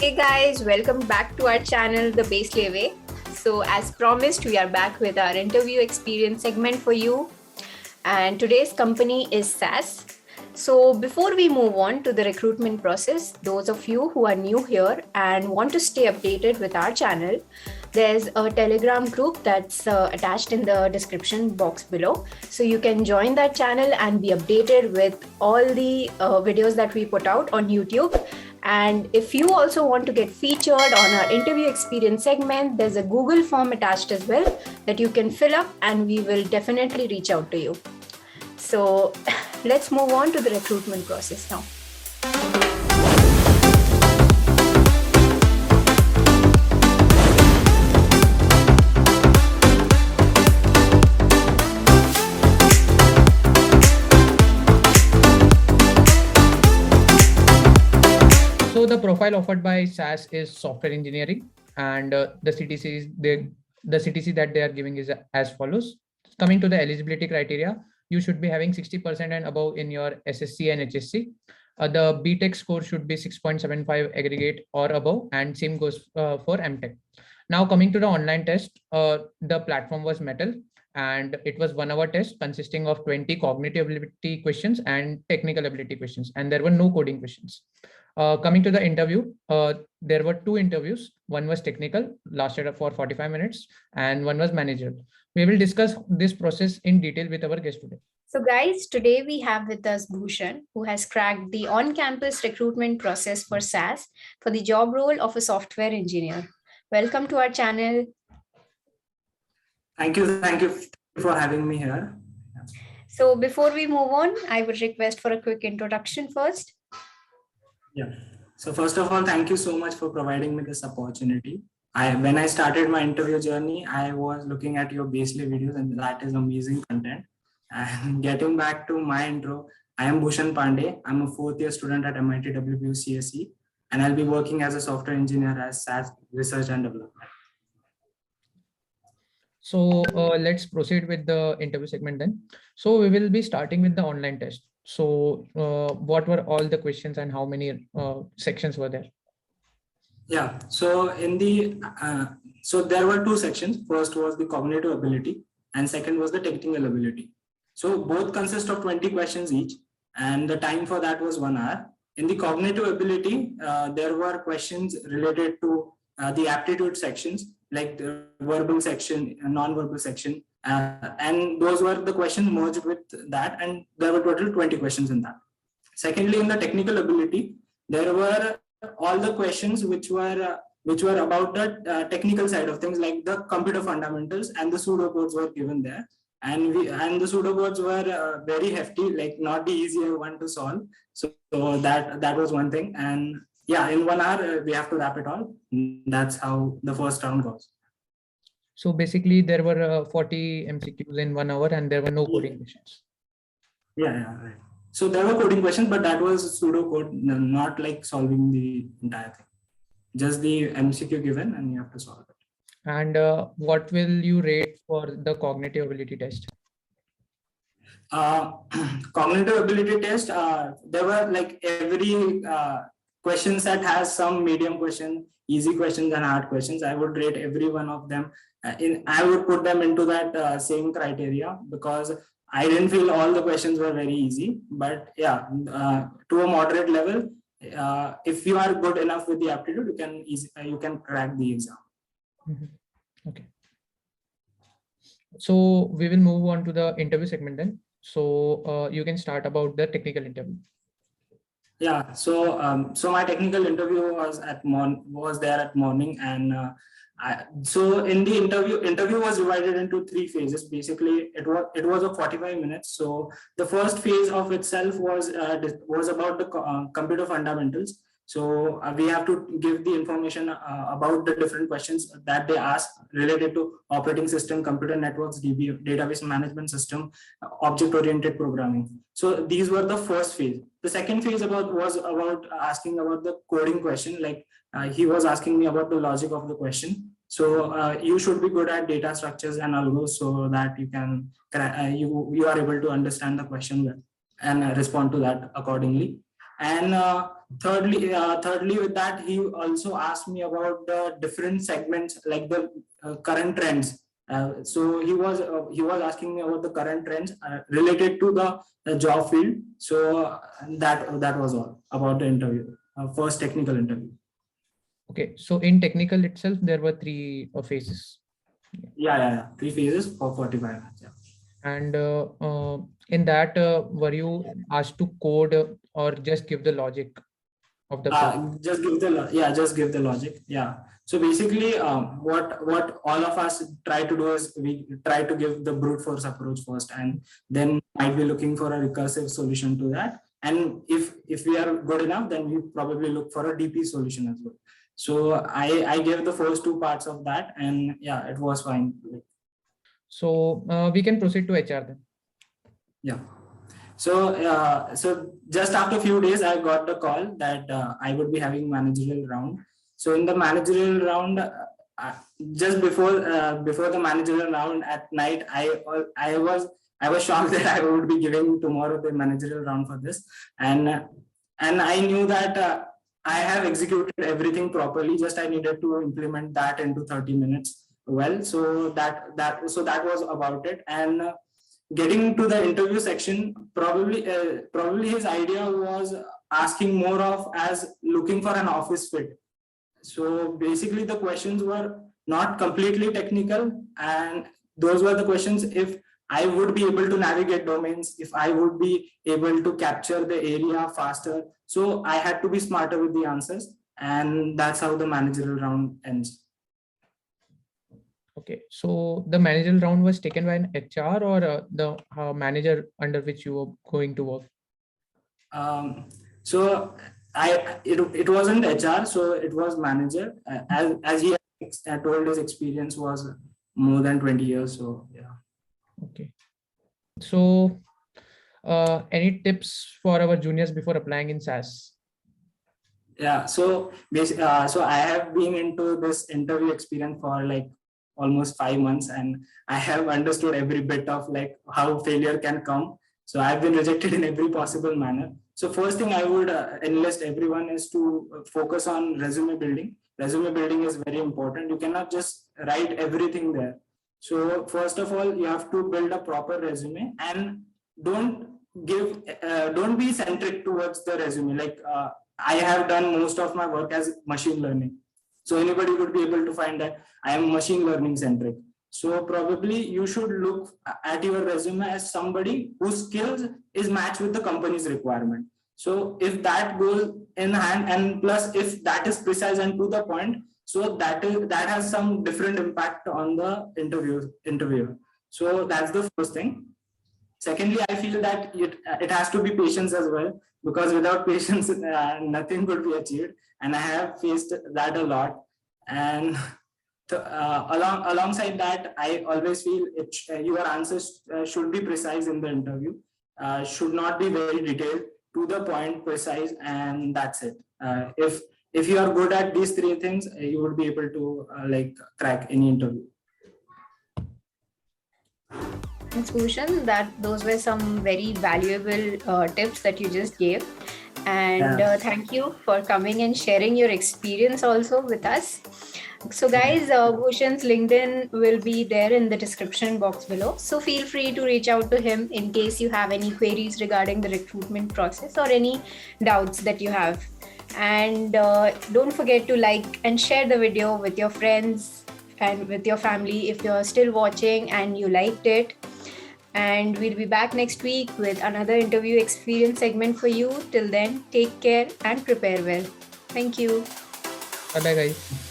Hey guys, welcome back to our channel, The BaeSlay Way. So as promised, we are back with our interview experience segment for you. And today's company is SAS. So before we move on to the recruitment process, those of you who are new here and want to stay updated with our channel, there's a Telegram group that's attached in the description box below. So you can join that channel and be updated with all the videos that we put out on YouTube. And if you also want to get featured on our interview experience segment, there's a Google form attached as well that you can fill up and we will definitely reach out to you. So let's move on to the recruitment process now. So the profile offered by SAS is software engineering, and the CTC that they are giving is as follows. Coming to the eligibility criteria, you should be having 60% and above in your SSC and HSC. The BTech score should be 6.75 aggregate or above, and same goes for MTech. Now coming to the online test, the platform was Metal, and it was 1 hour test consisting of 20 cognitive ability questions and technical ability questions, and there were no coding questions. Coming to the interview, there were 2 interviews. One was technical, lasted for 45 minutes, and one was managerial. We will discuss this process in detail with our guest today. So guys, today we have with us Bhushan, who has cracked the on-campus recruitment process for SAS for the job role of a software engineer. Welcome to our channel. Thank you for having me here. So before we move on, I would request for a quick introduction first. Yeah. So first of all, thank you so much for providing me this opportunity. When I started my interview journey, I was looking at your BaeSlay videos, and that is amazing content. And getting back to my intro, I am Bhushan Pandey. I'm a 4th year student at MIT CSE, and I'll be working as a software engineer as SAS Research and Development. So let's proceed with the interview segment then. So we will be starting with the online test. So what were all the questions and how many sections were there? Yeah, so in the so there were 2 sections. First was the cognitive ability, and second was the technical ability. So both consist of 20 questions each, and the time for that was 1 hour. In the cognitive ability, there were questions related to the aptitude sections, like the verbal section and non-verbal section, and those were the questions merged with that, and there were total 20 questions in that. Secondly, in the technical ability, there were all the questions which were about the technical side of things, like the computer fundamentals, and the pseudocodes were given there, and the pseudocodes were very hefty, like not the easier one to solve. So that was one thing, and yeah, in 1 hour we have to wrap it all. That's how the first round goes. So basically there were 40 MCQs in 1 hour, and there were no coding questions. Yeah, right. So there were coding questions, but that was pseudocode, not like solving the entire thing. Just the MCQ given, and you have to solve it. And what will you rate for the cognitive ability test? Cognitive ability test, there were like every questions that has some medium question, easy questions, and hard questions. I would rate every one of them. I would put them into that same criteria, because I didn't feel all the questions were very easy, but yeah, to a moderate level, if you are good enough with the aptitude, you can crack the exam. Mm-hmm. Okay. So we will move on to the interview segment then. So you can start about the technical interview. Yeah. So so my technical interview was there at morning, and so in the interview was divided into 3 phases. Basically, it was of 45 minutes. So the first phase of itself was about the computer fundamentals. So we have to give the information about the different questions that they ask related to operating system, computer networks, database management system, object-oriented programming. So these were the first phase. The second phase was about asking about the coding question. Like he was asking me about the logic of the question. So you should be good at data structures and algos, so that you can you are able to understand the question well and respond to that accordingly. And thirdly, with that, he also asked me about the different segments, like the current trends. So he was asking me about the current trends related to the job field. So that was all about the interview, first technical interview. Okay, so in technical itself, there were 3 phases. Yeah. 3 phases for 45 minutes. Yeah. And in that, were you asked to code or just give the logic of the code? Just give the logic. Yeah. So basically, what all of us try to do is we try to give the brute force approach first, and then might be looking for a recursive solution to that. And if we are good enough, then we probably look for a DP solution as well. So I gave the first 2 parts of that, and yeah, it was fine. So we can proceed to HR then. Yeah. So just after a few days, I got the call that I would be having managerial round. So in the managerial round, just before the managerial round at night, I was shocked that I would be giving tomorrow the managerial round for this, and I knew that I have executed everything properly. Just I needed to implement that into 30 minutes. Well, so that was about it. And getting to the interview section, probably his idea was asking more of as looking for an office fit. So basically the questions were not completely technical, and those were the questions if I would be able to navigate domains, if I would be able to capture the area faster. So I had to be smarter with the answers, and that's how the managerial round ends. Okay, so the managerial round was taken by an HR or the manager under which you were going to work? So it wasn't HR, so it was manager. As he had told, his experience was more than 20 years. So yeah. Okay. So any tips for our juniors before applying in SAS? Yeah. So basically, so I have been into this interview experience for like almost 5 months, and I have understood every bit of like how failure can come. So I've been rejected in every possible manner. So first thing I would enlist everyone is to focus on resume building. Resume building is very important. You cannot just write everything there. So first of all, you have to build a proper resume, and don't be centric towards the resume. Like I have done most of my work as machine learning. So anybody would be able to find that I am machine learning centric. So probably you should look at your resume as somebody whose skills is matched with the company's requirement. So if that goes in hand, and plus if that is precise and to the point, so that has some different impact on the interviewer. So that's the first thing. Secondly, I feel that it has to be patience as well, because without patience, nothing could be achieved. And I have faced that a lot. And alongside that, I always feel your answers should be precise in the interview, should not be very detailed, to the point, precise, and that's it. If you are good at these 3 things, you would be able to like crack any interview. Thanks, Bhushan. Those were some very valuable tips that you just gave. And thank you for coming and sharing your experience also with us. So guys, Bhushan's LinkedIn will be there in the description box below. So feel free to reach out to him in case you have any queries regarding the recruitment process or any doubts that you have. And don't forget to like and share the video with your friends and with your family if you're still watching and you liked it. And we'll be back next week with another interview experience segment for you. Till then, take care and prepare well. Thank you. Bye-bye, guys.